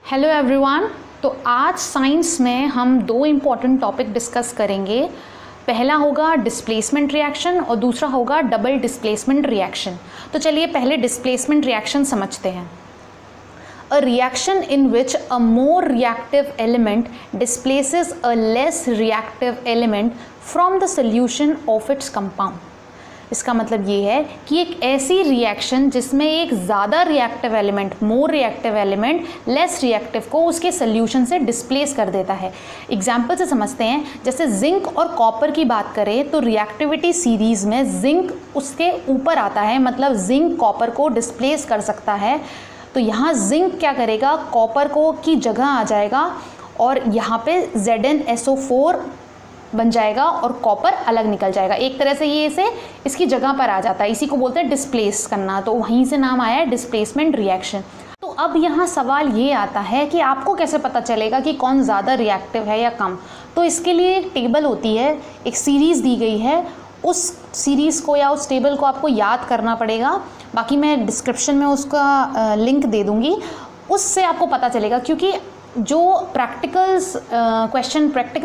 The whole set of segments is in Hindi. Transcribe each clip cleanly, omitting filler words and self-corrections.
Hello everyone. तो आज साइंस में हम दो इम्पॉर्टेंट टॉपिक डिस्कस करेंगे। पहला होगा डिस्प्लेसमेंट रिएक्शन और दूसरा होगा डबल डिस्प्लेसमेंट रिएक्शन। तो चलिए पहले डिस्प्लेसमेंट रिएक्शन समझते हैं। A reaction in which a more reactive element displaces a less reactive element from the solution of its compound। इसका मतलब ये है कि एक ऐसी रिएक्शन जिसमें एक ज़्यादा reactive element, more reactive element less reactive को उसके सोल्यूशन से डिस्प्लेस कर देता है। एग्जाम्पल से समझते हैं, जैसे जिंक और कॉपर की बात करें तो रिएक्टिविटी सीरीज़ में जिंक उसके ऊपर आता है, मतलब जिंक कॉपर को डिस्प्लेस कर सकता है। तो यहाँ जिंक क्या करेगा, कॉपर को की जगह आ जाएगा और यहाँ पे ZnSO4 बन जाएगा और कॉपर अलग निकल जाएगा। एक तरह से ये इसे इसकी जगह पर आ जाता है, इसी को बोलते हैं डिस्प्लेस करना। तो वहीं से नाम आया है डिस्प्लेसमेंट रिएक्शन। तो अब यहाँ सवाल ये आता है कि आपको कैसे पता चलेगा कि कौन ज़्यादा रिएक्टिव है या कम। तो इसके लिए एक टेबल होती है, एक सीरीज़ दी गई है, उस सीरीज़ को या उस टेबल को आपको याद करना पड़ेगा। बाकी मैं डिस्क्रिप्शन में उसका लिंक दे दूँगी, उससे आपको पता चलेगा। क्योंकि जो प्रैक्टिकल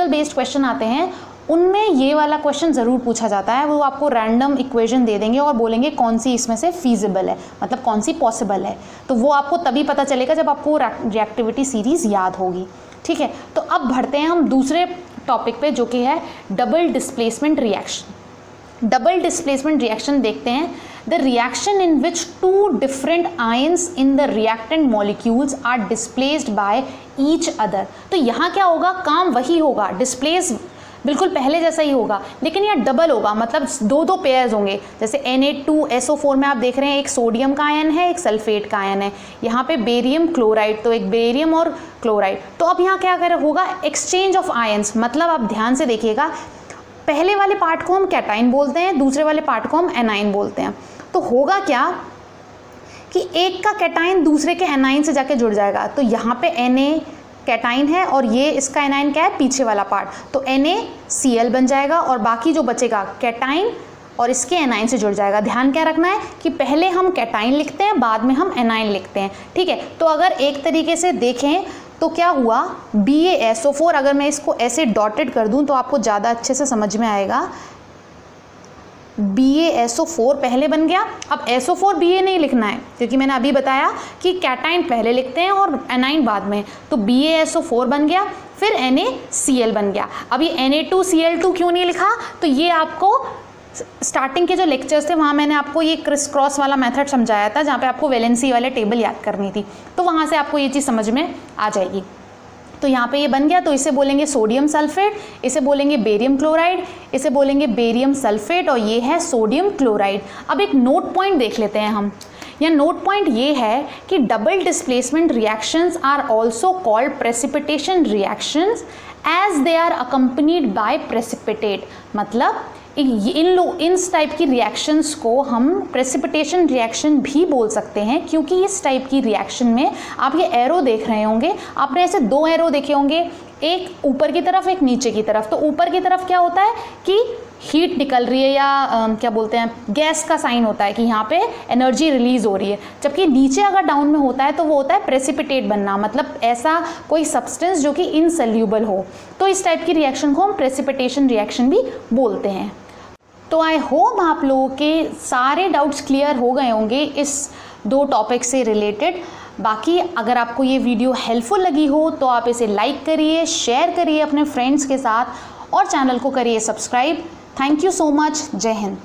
बेस्ड क्वेश्चन आते हैं उनमें ये वाला क्वेश्चन ज़रूर पूछा जाता है। वो आपको रैंडम इक्वेशन दे देंगे और बोलेंगे कौन सी इसमें से फीजिबल है, मतलब कौन सी पॉसिबल है। तो वो आपको तभी पता चलेगा जब आपको रिएक्टिविटी सीरीज़ याद होगी। ठीक है, तो अब बढ़ते हैं हम दूसरे टॉपिक पे, जो कि है double displacement reaction. Double displacement reaction देखते हैं। The reaction in which two different ions in the reactant molecules are displaced by each other। तो यहाँ क्या होगा, काम वही होगा, डिस्प्लेस बिल्कुल पहले जैसा ही होगा, लेकिन यह डबल होगा, मतलब दो पेयर्स होंगे। जैसे Na2SO4 में आप देख रहे हैं एक सोडियम का आयन है, एक सल्फेट का आयन है। यहाँ पे बेरियम क्लोराइड, तो एक बेरियम और क्लोराइड। तो अब यहाँ क्या होगा, एक्सचेंज ऑफ आयन्स। मतलब आप ध्यान से देखिएगा, पहले वाले पार्ट को हम कैटाइन बोलते हैं, दूसरे वाले पार्ट को हम एनाइन बोलते हैं। तो होगा क्या कि एक का कैटाइन दूसरे के एनाइन से जाके जुड़ जाएगा। तो यहाँ पे Na कैटाइन है और ये इसका एनाइन क्या है, पीछे वाला पार्ट, तो NaCl बन जाएगा और बाकी जो बचेगा कैटाइन और इसके एनाइन से जुड़ जाएगा। ध्यान क्या रखना है कि पहले हम कैटाइन लिखते हैं, बाद में हम एनाइन लिखते हैं। ठीक है, तो अगर एक तरीके से देखें तो क्या हुआ, BaSO4, अगर मैं इसको ऐसे डॉटेड कर दूं तो आपको ज़्यादा अच्छे से समझ में आएगा। BaSO4 पहले बन गया। अब SO4 Ba नहीं लिखना है, क्योंकि मैंने अभी बताया कि कैटाइन पहले लिखते हैं और एनाइन बाद में। तो BaSO4 बन गया, फिर NaCl बन गया। अब ये Na2Cl2 क्यों नहीं लिखा, तो ये आपको स्टार्टिंग के जो लेक्चर्स थे वहाँ मैंने आपको ये क्रिस क्रॉस वाला मेथड समझाया था, जहाँ पे आपको वैलेंसी वाले टेबल याद करनी थी। तो वहाँ से आपको ये चीज़ समझ में आ जाएगी। तो यहाँ पे ये बन गया, तो इसे बोलेंगे सोडियम सल्फेट, इसे बोलेंगे बेरियम क्लोराइड, इसे बोलेंगे बेरियम सल्फेट, और ये है सोडियम क्लोराइड। अब एक नोट पॉइंट देख लेते हैं हम। यहाँ नोट पॉइंट ये है कि double displacement reactions are also called precipitation reactions as they are accompanied by precipitate. मतलब इस टाइप की रिएक्शंस को हम प्रेसिपिटेशन रिएक्शन भी बोल सकते हैं, क्योंकि इस टाइप की रिएक्शन में आप ये एरो देख रहे होंगे, आपने ऐसे दो एरो देखे होंगे, एक ऊपर की तरफ एक नीचे की तरफ। तो ऊपर की तरफ क्या होता है कि हीट निकल रही है या क्या बोलते हैं, गैस का साइन होता है कि यहाँ पे एनर्जी रिलीज हो रही है। जबकि नीचे अगर डाउन में होता है तो वो होता है प्रेसिपिटेट बनना, मतलब ऐसा कोई सब्सटेंस जो कि इनसोल्यूबल हो। तो इस टाइप की रिएक्शन को हम प्रेसिपिटेशन रिएक्शन भी बोलते हैं। तो आई होप आप लोगों के सारे डाउट्स क्लियर हो गए होंगे इस दो टॉपिक से रिलेटेड। बाकी अगर आपको ये वीडियो हेल्पफुल लगी हो तो आप इसे लाइक करिए, शेयर करिए अपने फ्रेंड्स के साथ और चैनल को करिए subscribe. Thank you so much. जय हिंद।